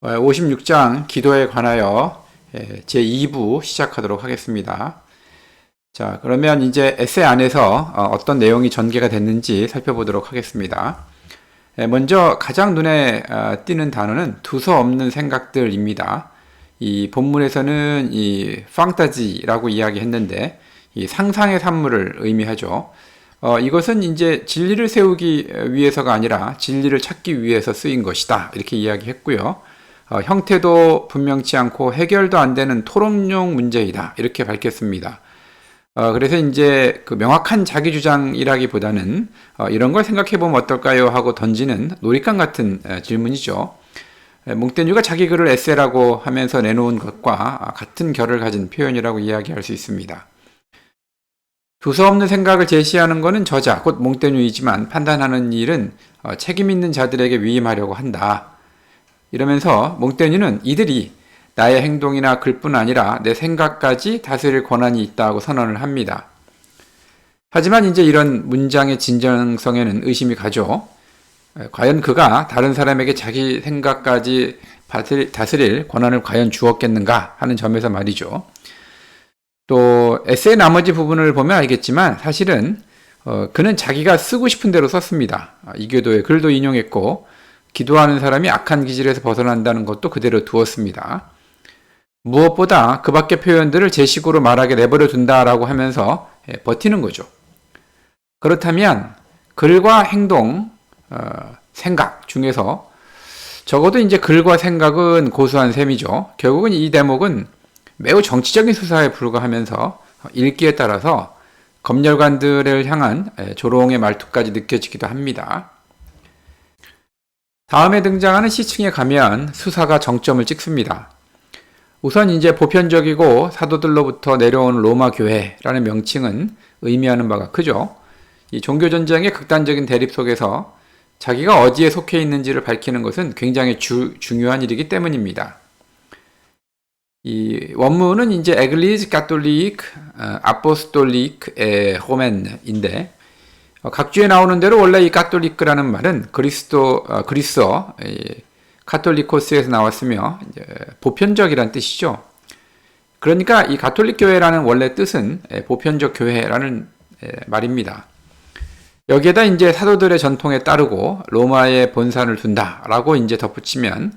56장 기도에 관하여 제2부 시작하도록 하겠습니다. 자, 그러면 이제 에세이 안에서 어떤 내용이 전개가 됐는지 살펴보도록 하겠습니다. 먼저 가장 눈에 띄는 단어는 두서없는 생각들입니다. 이 본문에서는 이 판타지라고 이야기했는데 이 상상의 산물을 의미하죠. 이것은 이제 진리를 세우기 위해서가 아니라 진리를 찾기 위해서 쓰인 것이다, 이렇게 이야기했고요. 형태도 분명치 않고 해결도 안 되는 토론용 문제이다, 이렇게 밝혔습니다. 그래서 이제 그 명확한 자기 주장이라기보다는 이런 걸 생각해 보면 어떨까요? 하고 던지는 놀잇감 같은 질문이죠. 몽테뉴가 자기 글을 에세라고 하면서 내놓은 것과 같은 결을 가진 표현이라고 이야기할 수 있습니다. 두서없는 생각을 제시하는 것은 저자, 곧 몽테뉴이지만 판단하는 일은 책임 있는 자들에게 위임하려고 한다. 이러면서 몽테뉴는 이들이 나의 행동이나 글뿐 아니라 내 생각까지 다스릴 권한이 있다고 선언을 합니다. 하지만 이제 이런 문장의 진정성에는 의심이 가죠. 과연 그가 다른 사람에게 자기 생각까지 다스릴 권한을 과연 주었겠는가 하는 점에서 말이죠. 또 에세이 나머지 부분을 보면 알겠지만 사실은 그는 자기가 쓰고 싶은 대로 썼습니다. 이교도의 글도 인용했고 기도하는 사람이 악한 기질에서 벗어난다는 것도 그대로 두었습니다. 무엇보다 그 밖의 표현들을 제 식으로 말하게 내버려 둔다라고 하면서 버티는 거죠. 그렇다면 글과 행동, 생각 중에서 적어도 이제 글과 생각은 고수한 셈이죠. 결국은 이 대목은 매우 정치적인 수사에 불과하면서 읽기에 따라서 검열관들을 향한 조롱의 말투까지 느껴지기도 합니다. 다음에 등장하는 시층에 가면 수사가 정점을 찍습니다. 우선 이제 보편적이고 사도들로부터 내려온 로마 교회라는 명칭은 의미하는 바가 크죠. 이 종교전쟁의 극단적인 대립 속에서 자기가 어디에 속해 있는지를 밝히는 것은 굉장히 중요한 일이기 때문입니다. 이 원문은 이제 에글리즈 가톨릭 아포스톨릭 호멘인데 각주에 나오는 대로 원래 이 가톨릭라는 말은 그리스어 카톨리코스에서 나왔으며 보편적이란 뜻이죠. 그러니까 이 가톨릭 교회라는 원래 뜻은 보편적 교회라는 말입니다. 여기에다 이제 사도들의 전통에 따르고 로마에 본산을 둔다라고 이제 덧붙이면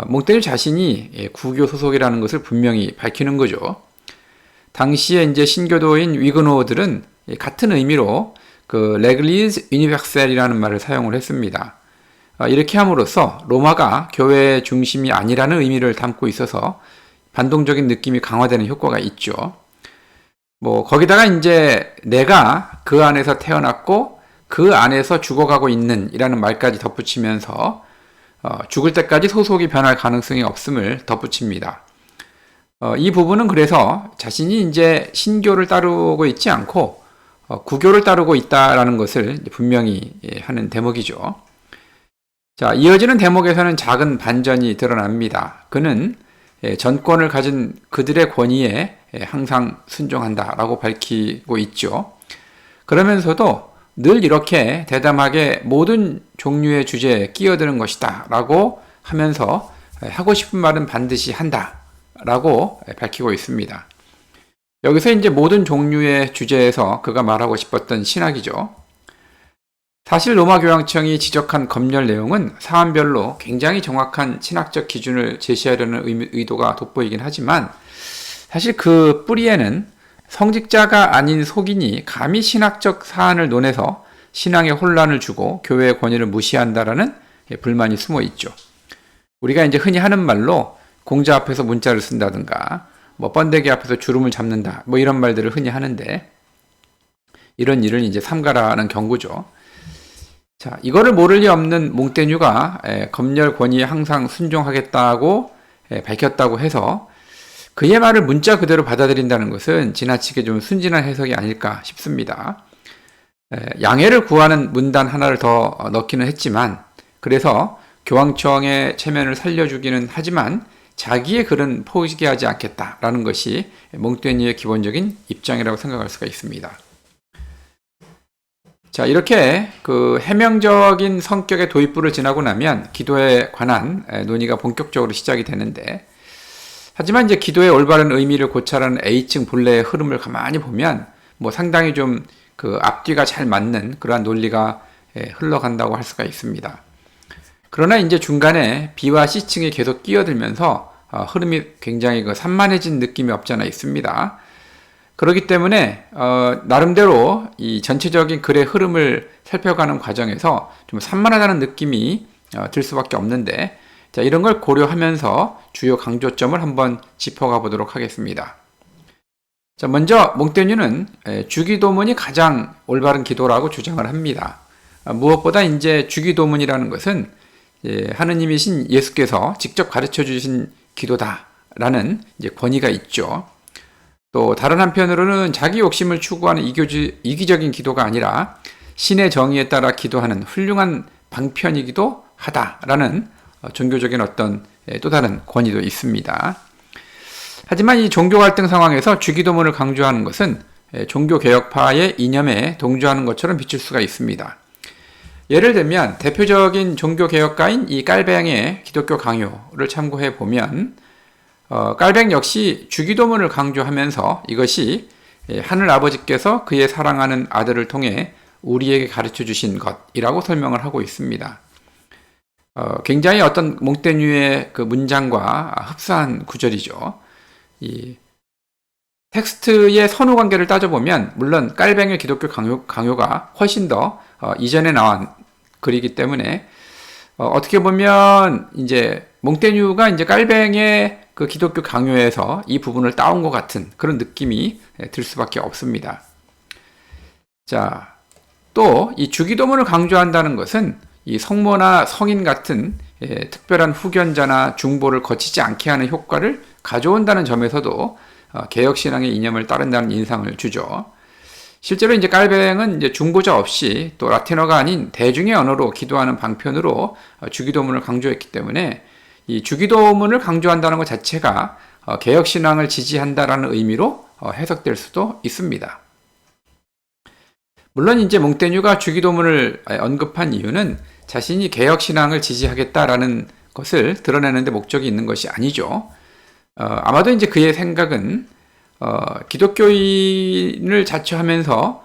몽테뉴 자신이 구교 소속이라는 것을 분명히 밝히는 거죠. 당시에 이제 신교도인 위그노들은 같은 의미로 그 레글리즈 유니버셀이라는 말을 사용을 했습니다. 이렇게 함으로써 로마가 교회의 중심이 아니라는 의미를 담고 있어서 반동적인 느낌이 강화되는 효과가 있죠. 거기다가 이제 내가 그 안에서 태어났고 그 안에서 죽어가고 있는 이라는 말까지 덧붙이면서 죽을 때까지 소속이 변할 가능성이 없음을 덧붙입니다. 이 부분은 그래서 자신이 이제 신교를 따르고 있지 않고 구교를 따르고 있다라는 것을 분명히 하는 대목이죠. 자, 이어지는 대목에서는 작은 반전이 드러납니다. 그는 전권을 가진 그들의 권위에 항상 순종한다라고 밝히고 있죠. 그러면서도 늘 이렇게 대담하게 모든 종류의 주제에 끼어드는 것이다 라고 하면서 하고 싶은 말은 반드시 한다 라고 밝히고 있습니다. 여기서 이제 모든 종류의 주제에서 그가 말하고 싶었던 신학이죠. 사실 로마 교황청이 지적한 검열 내용은 사안별로 굉장히 정확한 신학적 기준을 제시하려는 의도가 돋보이긴 하지만 사실 그 뿌리에는 성직자가 아닌 속인이 감히 신학적 사안을 논해서 신앙에 혼란을 주고 교회의 권위를 무시한다라는 불만이 숨어 있죠. 우리가 이제 흔히 하는 말로 공자 앞에서 문자를 쓴다든가 번데기 앞에서 주름을 잡는다 이런 말들을 흔히 하는데 이런 일을 이제 삼가라는 경고죠. 자, 이거를 모를 리 없는 몽테뉴가 검열 권위에 항상 순종하겠다고 밝혔다고 해서 그의 말을 문자 그대로 받아들인다는 것은 지나치게 좀 순진한 해석이 아닐까 싶습니다. 양해를 구하는 문단 하나를 더 넣기는 했지만 그래서 교황청의 체면을 살려주기는 하지만 자기의 글은 포기하지 않겠다라는 것이 몽테뉴의 기본적인 입장이라고 생각할 수가 있습니다. 자, 이렇게 그 해명적인 성격의 도입부를 지나고 나면 기도에 관한 논의가 본격적으로 시작이 되는데, 하지만 이제 기도의 올바른 의미를 고찰하는 A층 본래의 흐름을 가만히 보면 뭐 상당히 좀 그 앞뒤가 잘 맞는 그러한 논리가 흘러간다고 할 수가 있습니다. 그러나 이제 중간에 B와 C층이 계속 끼어들면서 흐름이 굉장히 그 산만해진 느낌이 없지 않아 있습니다. 그렇기 때문에 나름대로 이 전체적인 글의 흐름을 살펴가는 과정에서 좀 산만하다는 느낌이 들 수밖에 없는데, 자, 이런 걸 고려하면서 주요 강조점을 한번 짚어가 보도록 하겠습니다. 자, 먼저 몽테뉴는 주기도문이 가장 올바른 기도라고 주장을 합니다. 무엇보다 이제 주기도문이라는 것은 하느님이신 예수께서 직접 가르쳐 주신 기도다라는 이제 권위가 있죠. 또 다른 한편으로는 자기 욕심을 추구하는 이기적인 기도가 아니라 신의 정의에 따라 기도하는 훌륭한 방편이기도 하다라는 종교적인 어떤 또 다른 권위도 있습니다. 하지만 이 종교 갈등 상황에서 주기도문을 강조하는 것은 종교개혁파의 이념에 동조하는 것처럼 비칠 수가 있습니다. 예를 들면 대표적인 종교개혁가인 이 깔뱅의 기독교 강요를 참고해 보면 깔뱅 역시 주기도문을 강조하면서 이것이 하늘 아버지께서 그의 사랑하는 아들을 통해 우리에게 가르쳐 주신 것이라고 설명을 하고 있습니다. 굉장히 어떤 몽테뉴의 그 문장과 흡사한 구절이죠. 이 텍스트의 선후 관계를 따져보면 물론 깔뱅의 기독교 강요가 훨씬 더 이전에 나온 글이기 때문에 어떻게 보면 이제 몽테뉴가 이제 깔뱅의 그 기독교 강요에서 이 부분을 따온 것 같은 그런 느낌이 들 수밖에 없습니다. 자, 또 이 주기도문을 강조한다는 것은 이 성모나 성인 같은 특별한 후견자나 중보를 거치지 않게 하는 효과를 가져온다는 점에서도 개혁신앙의 이념을 따른다는 인상을 주죠. 실제로 이제 깔뱅은 이제 중보자 없이 또 라틴어가 아닌 대중의 언어로 기도하는 방편으로 주기도문을 강조했기 때문에 이 주기도문을 강조한다는 것 자체가 개혁신앙을 지지한다라는 의미로 해석될 수도 있습니다. 물론 이제 몽테뉴가 주기도문을 언급한 이유는 자신이 개혁신앙을 지지하겠다라는 것을 드러내는 데 목적이 있는 것이 아니죠. 아마도 이제 그의 생각은 기독교인을 자처하면서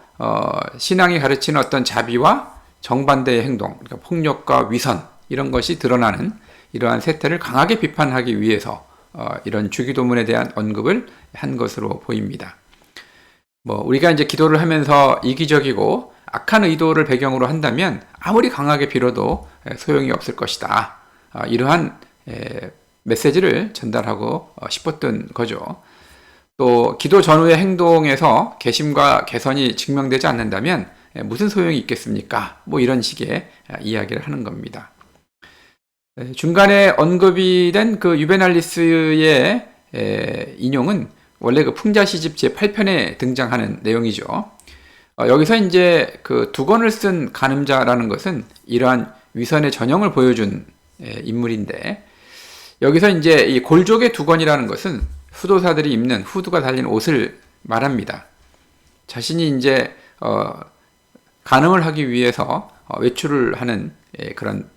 신앙이 가르치는 어떤 자비와 정반대의 행동, 그러니까 폭력과 위선 이런 것이 드러나는 이러한 세태를 강하게 비판하기 위해서 이런 주기도문에 대한 언급을 한 것으로 보입니다. 우리가 이제 기도를 하면서 이기적이고 악한 의도를 배경으로 한다면 아무리 강하게 빌어도 소용이 없을 것이다. 이러한 메시지를 전달하고 싶었던 거죠. 또 기도 전후의 행동에서 개심과 개선이 증명되지 않는다면 무슨 소용이 있겠습니까? 이런 식의 이야기를 하는 겁니다. 중간에 언급이 된 그 유베날리스의 인용은 원래 그 풍자시집 제8편에 등장하는 내용이죠. 여기서 이제 그 두 권을 쓴 간음자라는 것은 이러한 위선의 전형을 보여준 인물인데, 여기서 이제 이 골족의 두 권이라는 것은 수도사들이 입는 후드가 달린 옷을 말합니다. 자신이 이제 간음을 하기 위해서 외출을 하는 그런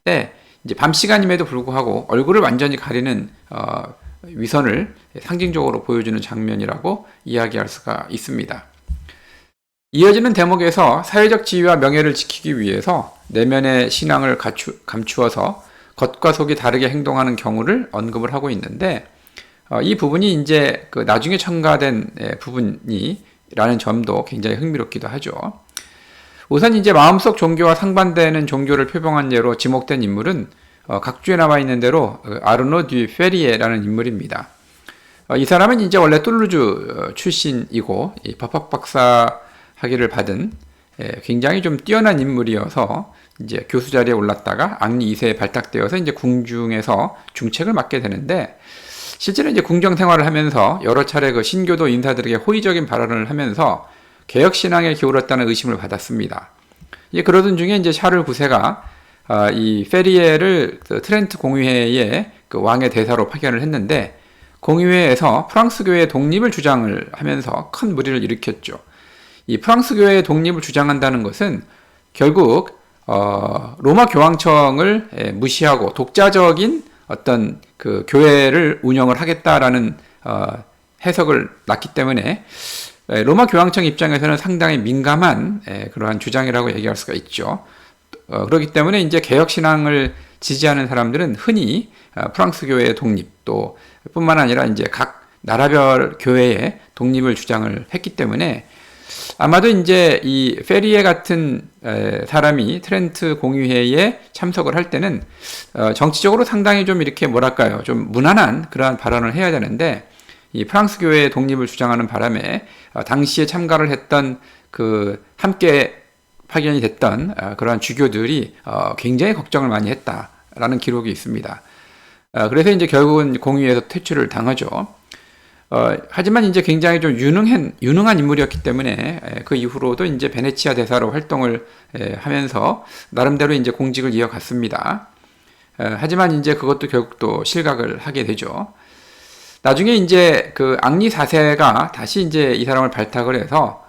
때 이제 밤 시간임에도 불구하고 얼굴을 완전히 가리는 위선을 상징적으로 보여주는 장면이라고 이야기할 수가 있습니다. 이어지는 대목에서 사회적 지위와 명예를 지키기 위해서 내면의 신앙을 감추어서 겉과 속이 다르게 행동하는 경우를 언급을 하고 있는데, 이 부분이 이제 그 나중에 첨가된 부분이라는 점도 굉장히 흥미롭기도 하죠. 우선 이제 마음속 종교와 상반되는 종교를 표방한 예로 지목된 인물은 각주에 나와 있는 대로 아르노 듀 페리에라는 인물입니다. 이 사람은 이제 원래 툴루즈 출신이고 법학 박사 학위를 받은 굉장히 좀 뛰어난 인물이어서 이제 교수 자리에 올랐다가 앙리 2세에 발탁되어서 이제 궁중에서 중책을 맡게 되는데, 실제로 이제 궁정 생활을 하면서 여러 차례 그 신교도 인사들에게 호의적인 발언을 하면서 개혁 신앙에 기울었다는 의심을 받았습니다. 이제 그러던 중에 이제 샤를 9세가 이 페리에를 트렌트 공의회의 그 왕의 대사로 파견을 했는데, 공의회에서 프랑스교의 독립을 주장을 하면서 큰 물의를 일으켰죠. 이 프랑스 교회의 독립을 주장한다는 것은 결국 로마 교황청을 무시하고 독자적인 어떤 그 교회를 운영을 하겠다라는 해석을 낳기 때문에 로마 교황청 입장에서는 상당히 민감한 그러한 주장이라고 얘기할 수가 있죠. 그렇기 때문에 이제 개혁 신앙을 지지하는 사람들은 흔히 프랑스 교회의 독립 또 뿐만 아니라 이제 각 나라별 교회의 독립을 주장을 했기 때문에 아마도 이제 이 페리에 같은 사람이 트렌트 공의회에 참석을 할 때는 정치적으로 상당히 좀 이렇게 뭐랄까요, 좀 무난한 그러한 발언을 해야 되는데 이 프랑스 교회의 독립을 주장하는 바람에 당시에 참가를 했던 그 함께 파견이 됐던 그러한 주교들이 굉장히 걱정을 많이 했다라는 기록이 있습니다. 그래서 이제 결국은 공의회에서 퇴출을 당하죠. 하지만 이제 굉장히 좀 유능한 인물이었기 때문에 그 이후로도 이제 베네치아 대사로 활동을 하면서 나름대로 이제 공직을 이어갔습니다. 하지만 이제 그것도 결국 또 실각을 하게 되죠. 나중에 이제 그 앙리 4세가 다시 이제 이 사람을 발탁을 해서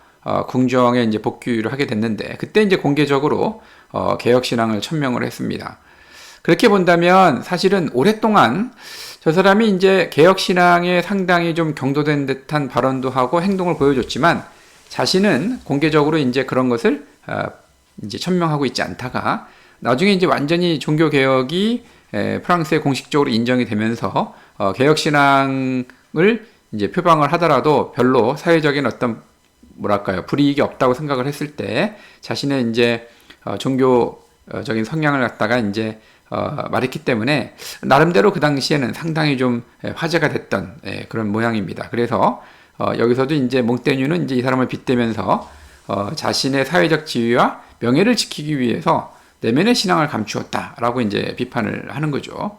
궁정에 이제 복귀를 하게 됐는데 그때 이제 공개적으로 개혁 신앙을 천명을 했습니다. 그렇게 본다면 사실은 오랫동안 저 사람이 이제 개혁 신앙에 상당히 좀 경도된 듯한 발언도 하고 행동을 보여줬지만 자신은 공개적으로 이제 그런 것을 이제 천명하고 있지 않다가 나중에 이제 완전히 종교 개혁이 프랑스에 공식적으로 인정이 되면서 개혁 신앙을 이제 표방을 하더라도 별로 사회적인 어떤 뭐랄까요 불이익이 없다고 생각을 했을 때 자신의 이제 종교적인 성향을 갖다가 이제 말했기 때문에 나름대로 그 당시에는 상당히 좀 화제가 됐던 그런 모양입니다. 그래서 여기서도 이제 몽테뉴는 이제 이 사람을 빗대면서 자신의 사회적 지위와 명예를 지키기 위해서 내면의 신앙을 감추었다라고 이제 비판을 하는 거죠.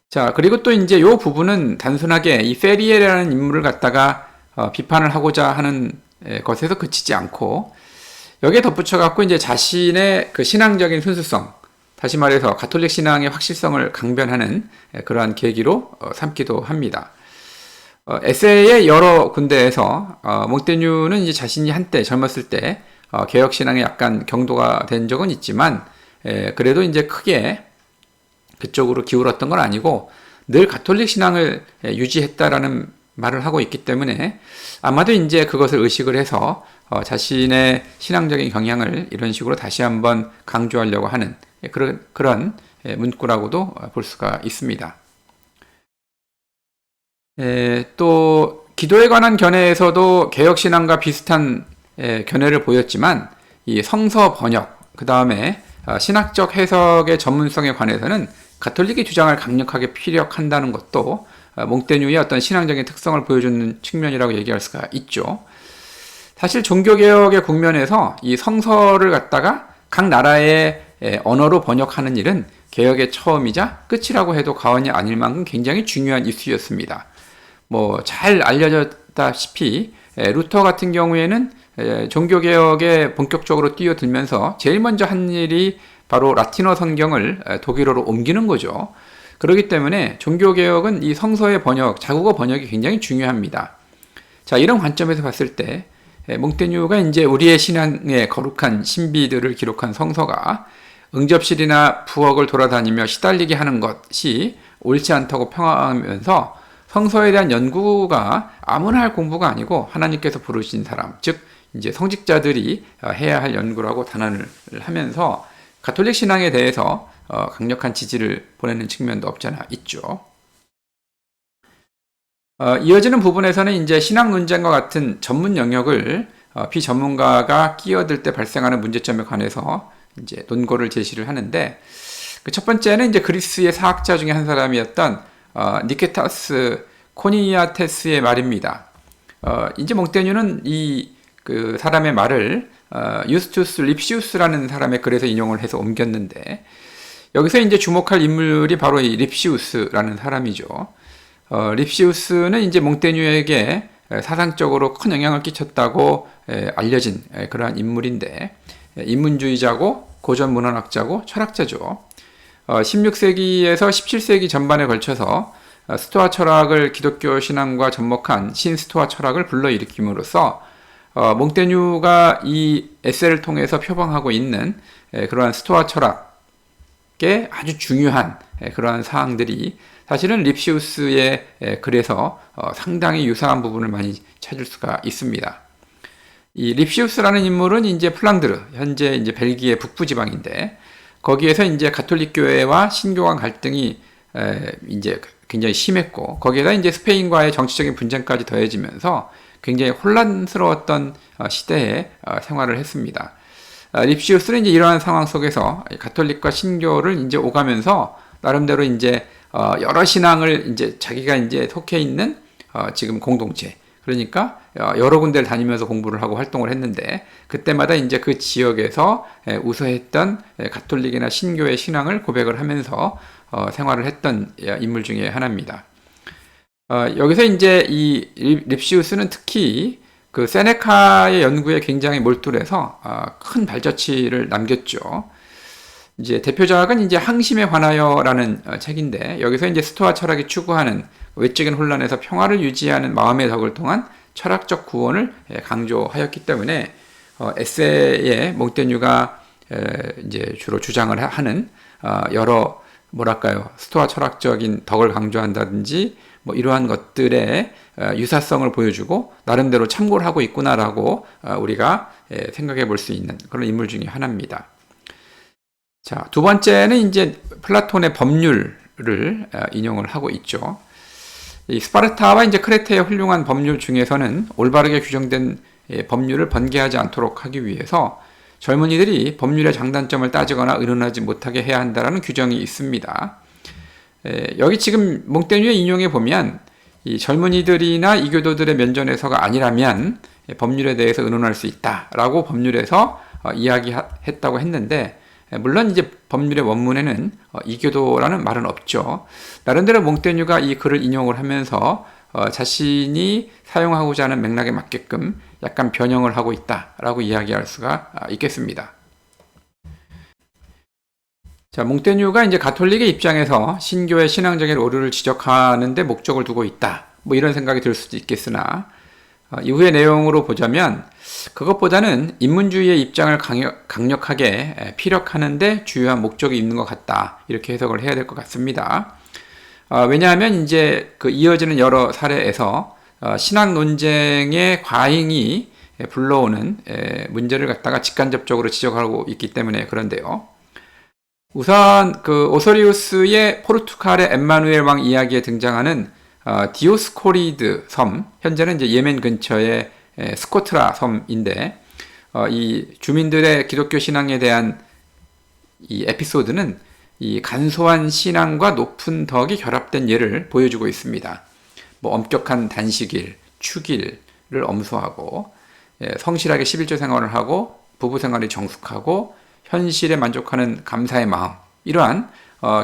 자, 그리고 또 이제 요 부분은 단순하게 이 페리에라는 인물을 갖다가 비판을 하고자 하는 것에서 그치지 않고 여기에 덧붙여 갖고 이제 자신의 그 신앙적인 순수성, 다시 말해서 가톨릭 신앙의 확실성을 강변하는 그러한 계기로 삼기도 합니다. 에세이의 여러 군데에서 몽테뉴는 이제 자신이 한때 젊었을 때 개혁 신앙에 약간 경도가 된 적은 있지만 그래도 이제 크게 그쪽으로 기울었던 건 아니고 늘 가톨릭 신앙을 유지했다라는 말을 하고 있기 때문에 아마도 이제 그것을 의식을 해서 자신의 신앙적인 경향을 이런 식으로 다시 한번 강조하려고 하는 그런 문구라고도 볼 수가 있습니다. 또 기도에 관한 견해에서도 개혁신앙과 비슷한 견해를 보였지만 이 성서 번역, 그 다음에 신학적 해석의 전문성에 관해서는 가톨릭의 주장을 강력하게 피력한다는 것도 몽테뉴의 어떤 신앙적인 특성을 보여주는 측면이라고 얘기할 수가 있죠. 사실 종교개혁의 국면에서 이 성서를 갖다가 각 나라의 언어로 번역하는 일은 개혁의 처음이자 끝이라고 해도 과언이 아닐 만큼 굉장히 중요한 이슈였습니다. 뭐 잘 알려졌다시피 루터 같은 경우에는 종교개혁에 본격적으로 뛰어들면서 제일 먼저 한 일이 바로 라틴어 성경을 독일어로 옮기는 거죠. 그렇기 때문에 종교개혁은 이 성서의 번역, 자국어 번역이 굉장히 중요합니다. 자, 이런 관점에서 봤을 때 몽테뉴가 이제 우리의 신앙의 거룩한 신비들을 기록한 성서가 응접실이나 부엌을 돌아다니며 시달리게 하는 것이 옳지 않다고 평하면서 성서에 대한 연구가 아무나 할 공부가 아니고 하나님께서 부르신 사람, 즉 이제 성직자들이 해야 할 연구라고 단언을 하면서 가톨릭 신앙에 대해서 강력한 지지를 보내는 측면도 없잖아 있죠. 이어지는 부분에서는 이제 신학 논쟁과 같은 전문 영역을 비전문가가 끼어들 때 발생하는 문제점에 관해서 이제 논거를 제시를 하는데 그 첫 번째는 이제 그리스의 사학자 중에 한 사람이었던 니케타스 코니아테스의 말입니다. 이제 몽테뉴는 이 그 사람의 말을 유스투스 립시우스라는 사람의 글에서 인용을 해서 옮겼는데 여기서 이제 주목할 인물이 바로 이 립시우스라는 사람이죠. 립시우스는 이제 몽테뉴에게 사상적으로 큰 영향을 끼쳤다고 알려진 그러한 인물인데 인문주의자고 고전 문헌학자고 철학자죠. 16세기에서 17세기 전반에 걸쳐서 스토아 철학을 기독교 신앙과 접목한 신스토아 철학을 불러일으킴으로써 몽테뉴가 이 에세이를 통해서 표방하고 있는 그러한 스토아 철학의 아주 중요한 그러한 사항들이 사실은 립시우스의 글에서 상당히 유사한 부분을 많이 찾을 수가 있습니다. 이 립시우스라는 인물은 이제 플랑드르, 현재 이제 벨기에 북부 지방인데, 거기에서 이제 가톨릭 교회와 신교간 갈등이 이제 굉장히 심했고, 거기에다 이제 스페인과의 정치적인 분쟁까지 더해지면서 굉장히 혼란스러웠던 시대에 생활을 했습니다. 립시우스는 이제 이러한 상황 속에서 가톨릭과 신교를 이제 오가면서 나름대로 이제 여러 신앙을 이제 자기가 이제 속해 있는 지금 공동체, 그러니까 여러 군데를 다니면서 공부를 하고 활동을 했는데, 그때마다 이제 그 지역에서 우서했던 가톨릭이나 신교의 신앙을 고백을 하면서 생활을 했던 인물 중에 하나입니다. 여기서 이제 이 립시우스는 특히 그 세네카의 연구에 굉장히 몰두해서 큰 발자취를 남겼죠. 이제 대표작은 이제 항심에 관하여라는 책인데, 여기서 이제 스토아 철학이 추구하는 외적인 혼란에서 평화를 유지하는 마음의 덕을 통한 철학적 구원을 강조하였기 때문에 에세이에 몽테뉴가 이제 주로 주장을 하는 여러 뭐랄까요, 스토아 철학적인 덕을 강조한다든지 뭐 이러한 것들의 유사성을 보여주고 나름대로 참고를 하고 있구나라고 우리가 생각해 볼 수 있는 그런 인물 중에 하나입니다. 자, 두 번째는 이제 플라톤의 법률을 인용을 하고 있죠. 이 스파르타와 이제 크레테의 훌륭한 법률 중에서는 올바르게 규정된 법률을 번개하지 않도록 하기 위해서 젊은이들이 법률의 장단점을 따지거나 의논하지 못하게 해야 한다는 규정이 있습니다. 여기 지금 몽테뉴의 인용에 보면 이 젊은이들이나 이교도들의 면전에서가 아니라면 법률에 대해서 의논할 수 있다라고 법률에서 이야기했다고 했는데, 물론 이제 법률의 원문에는 이교도라는 말은 없죠. 나름대로 몽테뉴가 이 글을 인용을 하면서 자신이 사용하고자 하는 맥락에 맞게끔 약간 변형을 하고 있다라고 이야기할 수가 있겠습니다. 자, 몽테뉴가 이제 가톨릭의 입장에서 신교의 신앙적인 오류를 지적하는 데 목적을 두고 있다, 뭐 이런 생각이 들 수도 있겠으나, 이후의 내용으로 보자면 그것보다는 인문주의의 입장을 강력하게 피력하는 데 주요한 목적이 있는 것 같다, 이렇게 해석을 해야 될 것 같습니다. 왜냐하면 이제 그 이어지는 여러 사례에서 신학 논쟁의 과잉이 불러오는 문제를 갖다가 직간접적으로 지적하고 있기 때문에 그런데요. 우선 그 오소리우스의 포르투갈의 엠마누엘 왕 이야기에 등장하는 디오스코리드 섬, 현재는 이제 예멘 근처의 스코트라 섬인데, 이 주민들의 기독교 신앙에 대한 이 에피소드는 이 간소한 신앙과 높은 덕이 결합된 예를 보여주고 있습니다. 뭐 엄격한 단식일, 축일을 엄수하고 성실하게 11조 생활을 하고 부부 생활이 정숙하고 현실에 만족하는 감사의 마음, 이러한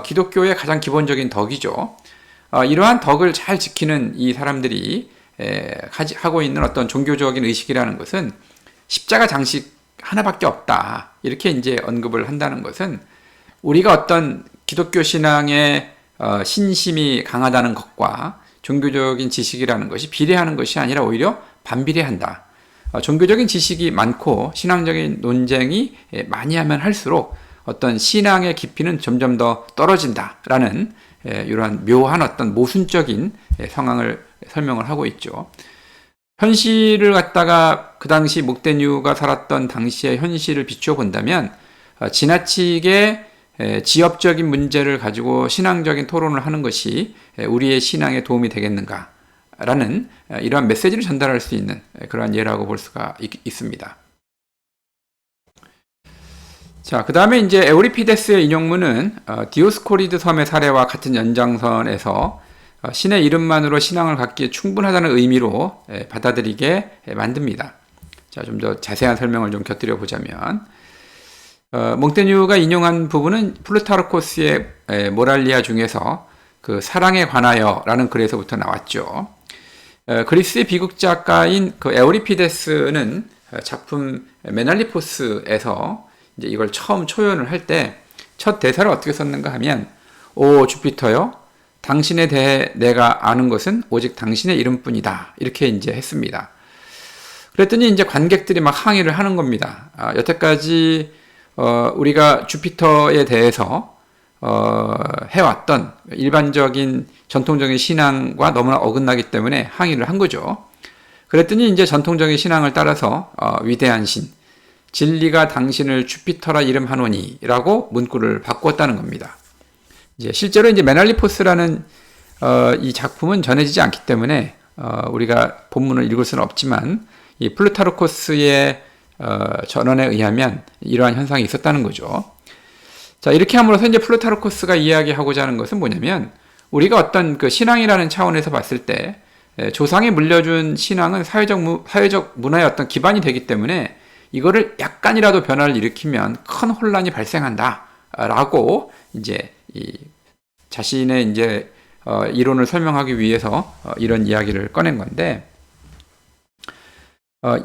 기독교의 가장 기본적인 덕이죠. 이러한 덕을 잘 지키는 이 사람들이 하고 있는 어떤 종교적인 의식이라는 것은 십자가 장식 하나밖에 없다, 이렇게 이제 언급을 한다는 것은 우리가 어떤 기독교 신앙의 신심이 강하다는 것과 종교적인 지식이라는 것이 비례하는 것이 아니라 오히려 반비례한다. 종교적인 지식이 많고 신앙적인 논쟁이 많이 하면 할수록 어떤 신앙의 깊이는 점점 더 떨어진다라는 이러한 묘한 어떤 모순적인 상황을 설명을 하고 있죠. 현실을 갖다가 그 당시 몽테뉴가 살았던 당시의 현실을 비추어 본다면 지나치게 지엽적인 문제를 가지고 신앙적인 토론을 하는 것이 우리의 신앙에 도움이 되겠는가라는 이러한 메시지를 전달할 수 있는 그러한 예라고 볼 수가 있습니다. 자, 그 다음에 이제 에우리피데스의 인용문은 디오스코리드 섬의 사례와 같은 연장선에서 신의 이름만으로 신앙을 갖기에 충분하다는 의미로 받아들이게 만듭니다. 자, 좀 더 자세한 설명을 좀 곁들여 보자면, 몽테뉴가 인용한 부분은 플루타르코스의 모랄리아 중에서 그 사랑에 관하여라는 글에서부터 나왔죠. 그리스의 비극 작가인 그 에우리피데스는 작품 메날리포스에서 이제 이걸 처음 초연을 할 때 첫 대사를 어떻게 썼는가 하면, 오 주피터요, 당신에 대해 내가 아는 것은 오직 당신의 이름뿐이다. 이렇게 이제 했습니다. 그랬더니 이제 관객들이 막 항의를 하는 겁니다. 여태까지 우리가 주피터에 대해서 해왔던 일반적인 전통적인 신앙과 너무나 어긋나기 때문에 항의를 한 거죠. 그랬더니 이제 전통적인 신앙을 따라서 위대한 신, 진리가 당신을 주피터라 이름하노니 라고 문구를 바꾸었다는 겁니다. 이제 실제로 이제 메날리포스라는 이 작품은 전해지지 않기 때문에 우리가 본문을 읽을 수는 없지만 이 플루타르코스의 전언에 의하면 이러한 현상이 있었다는 거죠. 자, 이렇게 함으로써 이제 플루타르코스가 이야기하고자 하는 것은 뭐냐면 우리가 어떤 그 신앙이라는 차원에서 봤을 때 조상이 물려준 신앙은 사회적 문화의 어떤 기반이 되기 때문에 이거를 약간이라도 변화를 일으키면 큰 혼란이 발생한다라고 이제 자신의 이제 이론을 설명하기 위해서 이런 이야기를 꺼낸 건데,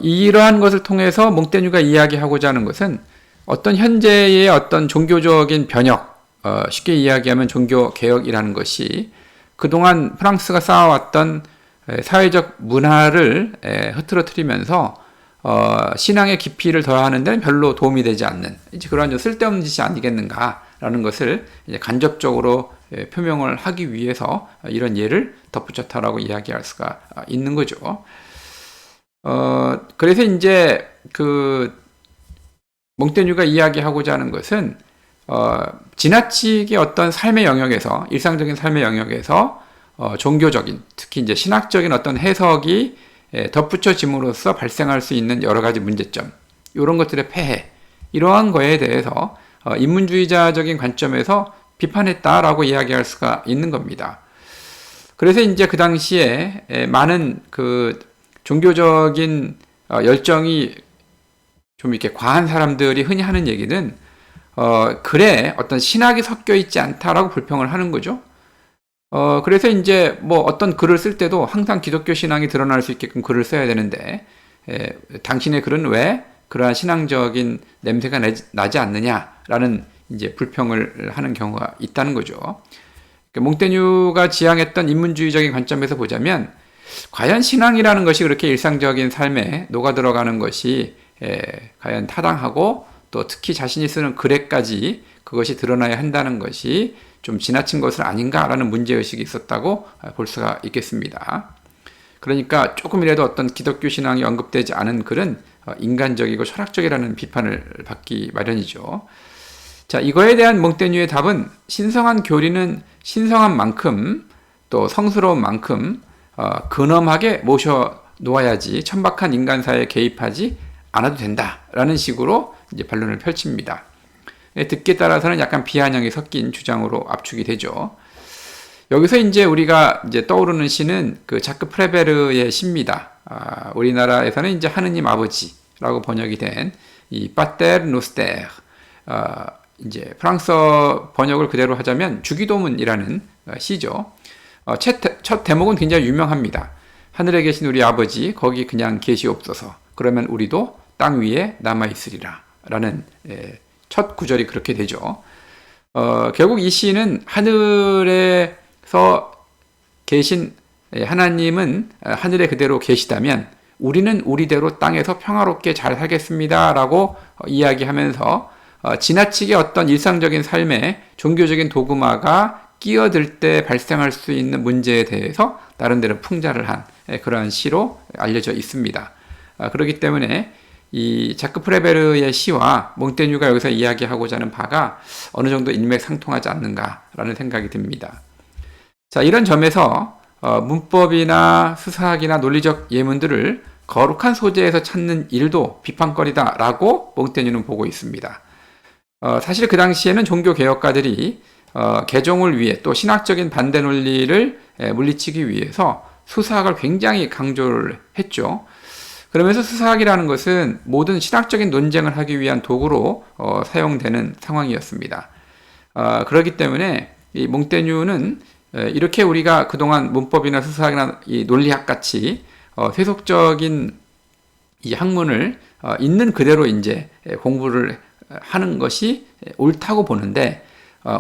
이러한 것을 통해서 몽테뉴가 이야기하고자 하는 것은 어떤 현재의 어떤 종교적인 변혁, 쉽게 이야기하면 종교 개혁이라는 것이 그동안 프랑스가 쌓아왔던 사회적 문화를 흐트러뜨리면서 신앙의 깊이를 더하는 데는 별로 도움이 되지 않는 이제 그러한 좀 쓸데없는 짓이 아니겠는가라는 것을 이제 간접적으로 표명을 하기 위해서 이런 예를 덧붙였다라고 이야기할 수가 있는 거죠. 그래서 이제 그 몽테뉴가 이야기하고자 하는 것은 지나치게 어떤 삶의 영역에서 일상적인 삶의 영역에서 종교적인 특히 이제 신학적인 어떤 해석이 덧붙여짐으로써 발생할 수 있는 여러 가지 문제점, 이런 것들의 폐해, 이러한 거에 대해서 인문주의자적인 관점에서 비판했다라고 이야기할 수가 있는 겁니다. 그래서 이제 그 당시에 많은 그 종교적인 열정이 좀 이렇게 과한 사람들이 흔히 하는 얘기는 글에 어떤 신학이 섞여 있지 않다라고 불평을 하는 거죠. 그래서 이제 뭐 어떤 글을 쓸 때도 항상 기독교 신앙이 드러날 수 있게끔 글을 써야 되는데, 당신의 글은 왜 그러한 신앙적인 냄새가 나지 않느냐라는 이제 불평을 하는 경우가 있다는 거죠. 몽테뉴가 지향했던 인문주의적인 관점에서 보자면, 과연 신앙이라는 것이 그렇게 일상적인 삶에 녹아 들어가는 것이 과연 타당하고 또 특히 자신이 쓰는 글에까지 그것이 드러나야 한다는 것이 좀 지나친 것은 아닌가라는 문제의식이 있었다고 볼 수가 있겠습니다. 그러니까 조금이라도 어떤 기독교 신앙이 언급되지 않은 글은 인간적이고 철학적이라는 비판을 받기 마련이죠. 자, 이거에 대한 몽테뉴의 답은 신성한 교리는 신성한 만큼 또 성스러운 만큼 근엄하게 모셔 놓아야지 천박한 인간사에 개입하지 않아도 된다라는 식으로 이제 반론을 펼칩니다. 듣기에 따라서는 약간 비아냥이 섞인 주장으로 압축이 되죠. 여기서 이제 우리가 이제 떠오르는 시는 그 자크 프레베르의 시입니다. 우리나라에서는 이제 하느님 아버지라고 번역이 된 이 파테르 노스테르, 이제 프랑스어 번역을 그대로 하자면 주기도문이라는 시죠. 첫 대목은 굉장히 유명합니다. 하늘에 계신 우리 아버지 거기 그냥 계시옵소서. 그러면 우리도 땅 위에 남아 있으리라 라는 첫 구절이 그렇게 되죠. 결국 이 시는 하늘에서 계신 하나님은 하늘에 그대로 계시다면 우리는 우리대로 땅에서 평화롭게 잘 살겠습니다 라고 이야기하면서 지나치게 어떤 일상적인 삶에 종교적인 도구마가 끼어들 때 발생할 수 있는 문제에 대해서 나름대로 풍자를 한 그러한 시로 알려져 있습니다. 그렇기 때문에 이 자크 프레베르의 시와 몽테뉴가 여기서 이야기하고자 하는 바가 어느 정도 일맥상통하지 않는가라는 생각이 듭니다. 자, 이런 점에서 문법이나 수사학이나 논리적 예문들을 거룩한 소재에서 찾는 일도 비판거리다라고 몽테뉴는 보고 있습니다. 사실 그 당시에는 종교 개혁가들이 개종을 위해 또 신학적인 반대 논리를 물리치기 위해서 수사학을 굉장히 강조를 했죠. 그러면서 수사학이라는 것은 모든 신학적인 논쟁을 하기 위한 도구로 사용되는 상황이었습니다. 그렇기 때문에 이 몽테뉴는 이렇게 우리가 그동안 문법이나 수사학이나 이 논리학 같이 세속적인 이 학문을 있는 그대로 이제 공부를 하는 것이 옳다고 보는데,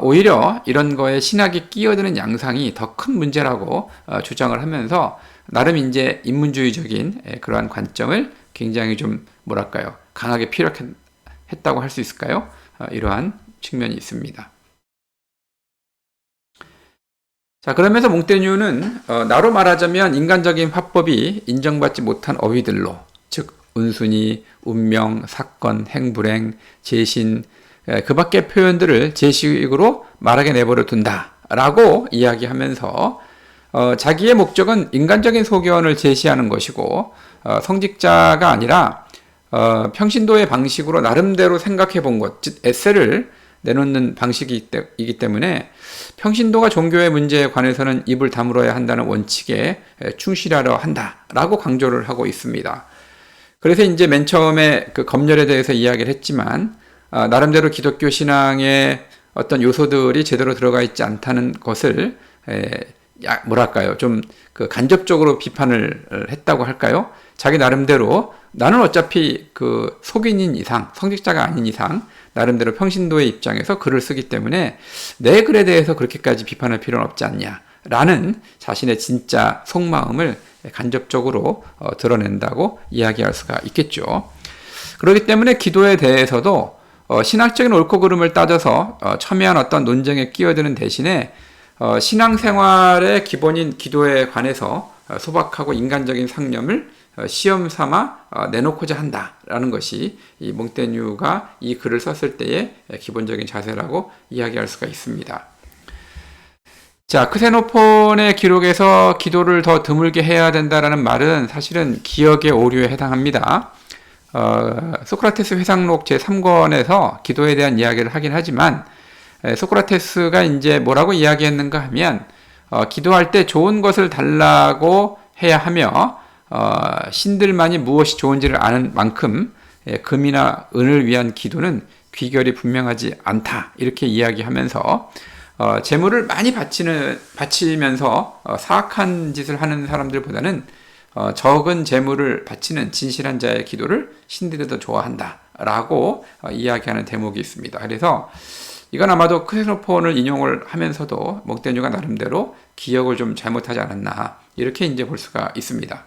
오히려 이런 거에 신학이 끼어드는 양상이 더 큰 문제라고 주장을 하면서 나름 이제 인문주의적인 그러한 관점을 굉장히 좀 뭐랄까요, 강하게 피력했다고 할 수 있을까요? 이러한 측면이 있습니다. 자, 그러면서 몽테뉴는 나로 말하자면 인간적인 화법이 인정받지 못한 어휘들로, 즉 운순위, 운명, 사건, 행불행, 재신, 그 밖의 표현들을 제식으로 말하게 내버려 둔다라고 이야기하면서 자기의 목적은 인간적인 소견을 제시하는 것이고 성직자가 아니라 평신도의 방식으로 나름대로 생각해 본 것, 즉 에세를 내놓는 방식이기 때문에 평신도가 종교의 문제에 관해서는 입을 다물어야 한다는 원칙에 충실하려 한다라고 강조를 하고 있습니다. 그래서 이제 맨 처음에 그 검열에 대해서 이야기를 했지만 나름대로 기독교 신앙의 어떤 요소들이 제대로 들어가 있지 않다는 것을 뭐랄까요, 좀 그 간접적으로 비판을 했다고 할까요? 자기 나름대로 나는 어차피 그 속인인 이상, 성직자가 아닌 이상 나름대로 평신도의 입장에서 글을 쓰기 때문에 내 글에 대해서 그렇게까지 비판할 필요는 없지 않냐라는 자신의 진짜 속마음을 간접적으로 드러낸다고 이야기할 수가 있겠죠. 그렇기 때문에 기도에 대해서도 신학적인 옳고 그름을 따져서 첨예한 어떤 논쟁에 끼어드는 대신에 신앙생활의 기본인 기도에 관해서 소박하고 인간적인 상념을 시험 삼아 내놓고자 한다라는 것이 이 몽테뉴가 이 글을 썼을 때의 기본적인 자세라고 이야기할 수가 있습니다. 자, 크세노폰의 기록에서 기도를 더 드물게 해야 된다라는 말은 사실은 기억의 오류에 해당합니다. 소크라테스 회상록 제3권에서 기도에 대한 이야기를 하긴 하지만 소크라테스가 이제 뭐라고 이야기했는가 하면 기도할 때 좋은 것을 달라고 해야 하며 신들만이 무엇이 좋은지를 아는 만큼 금이나 은을 위한 기도는 귀결이 분명하지 않다 이렇게 이야기하면서 재물을 많이 바치면서 사악한 짓을 하는 사람들보다는 적은 재물을 바치는 진실한 자의 기도를 신들이 더 좋아한다라고 이야기하는 대목이 있습니다. 그래서 이건 아마도 크세노폰을 인용을 하면서도 몽테뉴가 나름대로 기억을 좀 잘못하지 않았나 이렇게 이제 볼 수가 있습니다.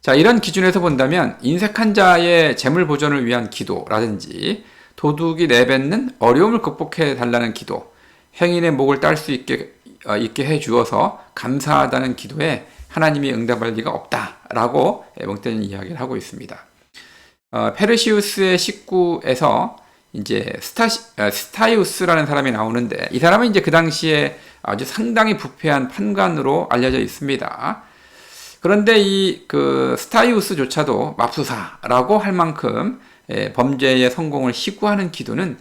자, 이런 기준에서 본다면 인색한 자의 재물 보존을 위한 기도라든지 도둑이 내뱉는 어려움을 극복해 달라는 기도, 행인의 목을 딸 수 있게 해 주어서 감사하다는 기도에 하나님이 응답할 리가 없다라고 몽테뉴는 이야기를 하고 있습니다. 페르시우스의 식구에서 이제 스타이우스라는 사람이 나오는데 이 사람은 이제 그 당시에 아주 상당히 부패한 판관으로 알려져 있습니다. 그런데 이 그 스타이우스조차도 맙소사라고 할 만큼 범죄의 성공을 희구하는 기도는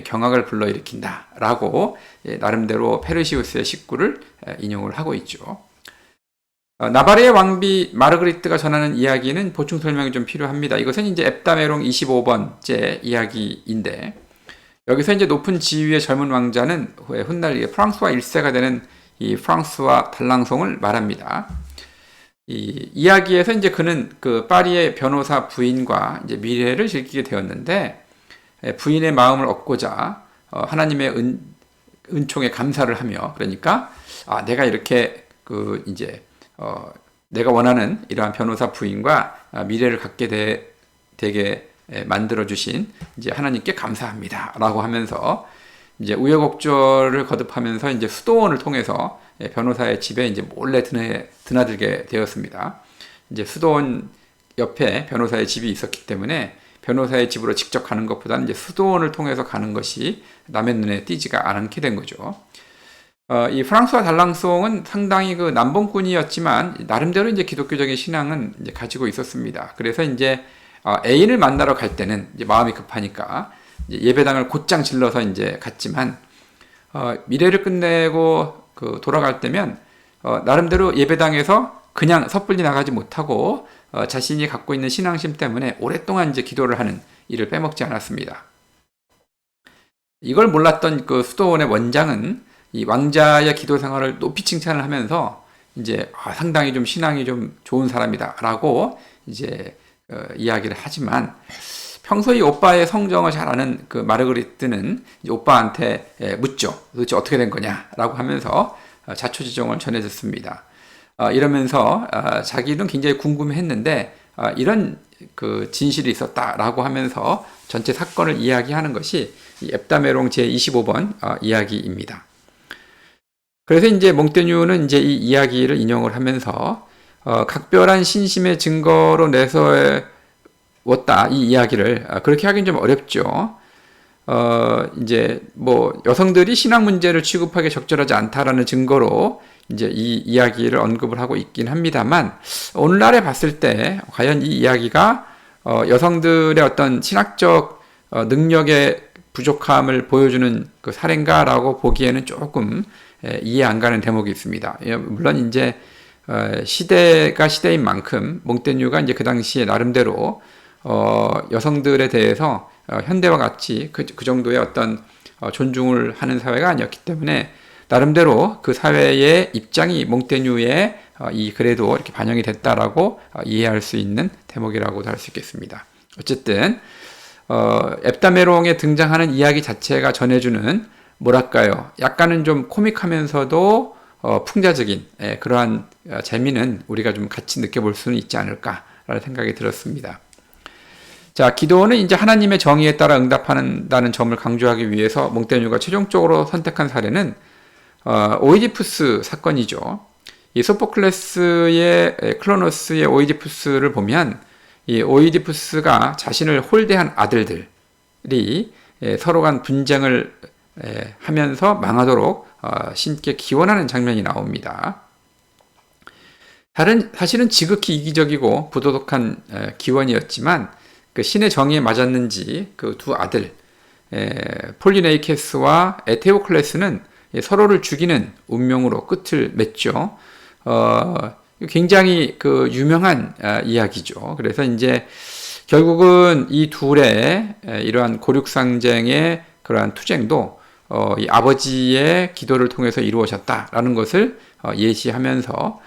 경악을 불러일으킨다라고 나름대로 페르시우스의 식구를 인용을 하고 있죠. 나바르의 왕비 마르그리트가 전하는 이야기는 보충 설명이 좀 필요합니다. 이것은 이제 앱다메롱 25번째 이야기인데 여기서 이제 높은 지위의 젊은 왕자는 훗날 프랑스와 1세가 되는 이 프랑스와 달랑송을 말합니다. 이 이야기에서 이제 그는 그 파리의 변호사 부인과 이제 미래를 즐기게 되었는데 부인의 마음을 얻고자 하나님의 은총에 감사를 하며 그러니까 내가 이렇게 그 이제 내가 원하는 이러한 변호사 부인과 미래를 갖게 되게 만들어 주신 이제 하나님께 감사합니다라고 하면서 이제 우여곡절을 거듭하면서 이제 수도원을 통해서 변호사의 집에 이제 몰래 드나들게 되었습니다. 이제 수도원 옆에 변호사의 집이 있었기 때문에 변호사의 집으로 직접 가는 것보다는 이제 수도원을 통해서 가는 것이 남의 눈에 띄지가 않게 된 거죠. 이 프랑스와 달랑송은 상당히 그 남봉꾼이었지만 나름대로 이제 기독교적인 신앙은 이제 가지고 있었습니다. 그래서 이제 애인을 만나러 갈 때는 이제 마음이 급하니까 이제 예배당을 곧장 질러서 이제 갔지만 미래를 끝내고 그 돌아갈 때면 나름대로 예배당에서 그냥 섣불리 나가지 못하고 자신이 갖고 있는 신앙심 때문에 오랫동안 이제 기도를 하는 일을 빼먹지 않았습니다. 이걸 몰랐던 그 수도원의 원장은 이 왕자의 기도 생활을 높이 칭찬을 하면서 이제 상당히 좀 신앙이 좀 좋은 사람이다라고 이제 이야기를 하지만 평소에 오빠의 성정을 잘 아는 그 마르그리트는 오빠한테 묻죠. 도대체 어떻게 된 거냐라고 하면서 자초지종을 전해줬습니다. 이러면서 자기는 굉장히 궁금했는데 이런 그 진실이 있었다라고 하면서 전체 사건을 이야기하는 것이 이 앱다메롱 제25번 이야기입니다. 그래서 이제 몽테뉴는 이제 이 이야기를 인용을 하면서 각별한 신심의 증거로 내세웠다 이 이야기를 그렇게 하긴 좀 어렵죠. 이제 뭐 여성들이 신앙 문제를 취급하기 적절하지 않다라는 증거로 이제 이 이야기를 언급을 하고 있긴 합니다만 오늘날에 봤을 때 과연 이 이야기가 여성들의 어떤 신학적 능력의 부족함을 보여주는 그 사례인가라고 보기에는 조금 이해 안 가는 대목이 있습니다. 물론 이제 시대가 시대인 만큼 몽테뉴가 이제 그 당시에 나름대로 여성들에 대해서 현대와 같이 그 정도의 어떤 존중을 하는 사회가 아니었기 때문에 나름대로 그 사회의 입장이 몽테뉴의 이 글에도 이렇게 반영이 됐다라고 이해할 수 있는 대목이라고도 할 수 있겠습니다. 어쨌든 앱다메롱에 등장하는 이야기 자체가 전해주는 뭐랄까요, 약간은 좀 코믹하면서도 풍자적인 그러한 재미는 우리가 좀 같이 느껴볼 수는 있지 않을까라는 생각이 들었습니다. 자, 기도는 이제 하나님의 정의에 따라 응답한다는 점을 강조하기 위해서 몽테뉴가 최종적으로 선택한 사례는 오이디푸스 사건이죠. 이 소포클레스의 클로노스의 오이디푸스를 보면 이 오이디푸스가 자신을 홀대한 아들들이 서로 간 분쟁을 하면서 망하도록 신께 기원하는 장면이 나옵니다. 사실은 지극히 이기적이고 부도덕한 기원이었지만 그 신의 정의에 맞았는지 그 두 아들 폴리네이케스와 에테오클레스는 서로를 죽이는 운명으로 끝을 맺죠. 굉장히 그 유명한 이야기죠. 그래서 이제 결국은 이 둘의 이러한 고륙상쟁의 그러한 투쟁도 이 아버지의 기도를 통해서 이루어졌다라는 것을 예시하면서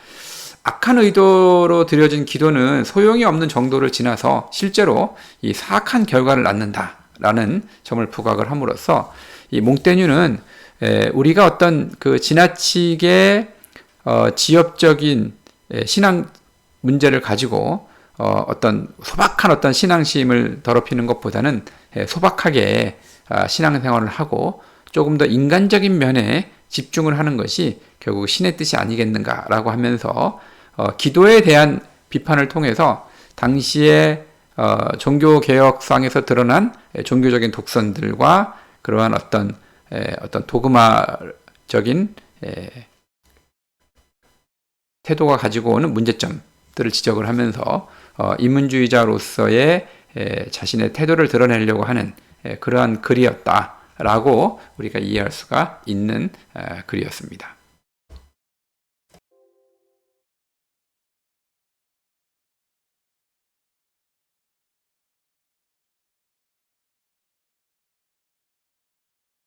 악한 의도로 드려진 기도는 소용이 없는 정도를 지나서 실제로 이 사악한 결과를 낳는다라는 점을 부각을 함으로써 이 몽테뉴는 우리가 어떤 그 지나치게 지엽적인 신앙 문제를 가지고 어떤 소박한 어떤 신앙심을 더럽히는 것보다는 소박하게 신앙생활을 하고 조금 더 인간적인 면에 집중을 하는 것이 결국 신의 뜻이 아니겠는가라고 하면서 기도에 대한 비판을 통해서 당시의 종교개혁상에서 드러난 종교적인 독선들과 그러한 어떤 도그마적인 태도가 가지고 오는 문제점들을 지적을 하면서 인문주의자로서의 자신의 태도를 드러내려고 하는 그러한 글이었다라고 우리가 이해할 수가 있는 글이었습니다.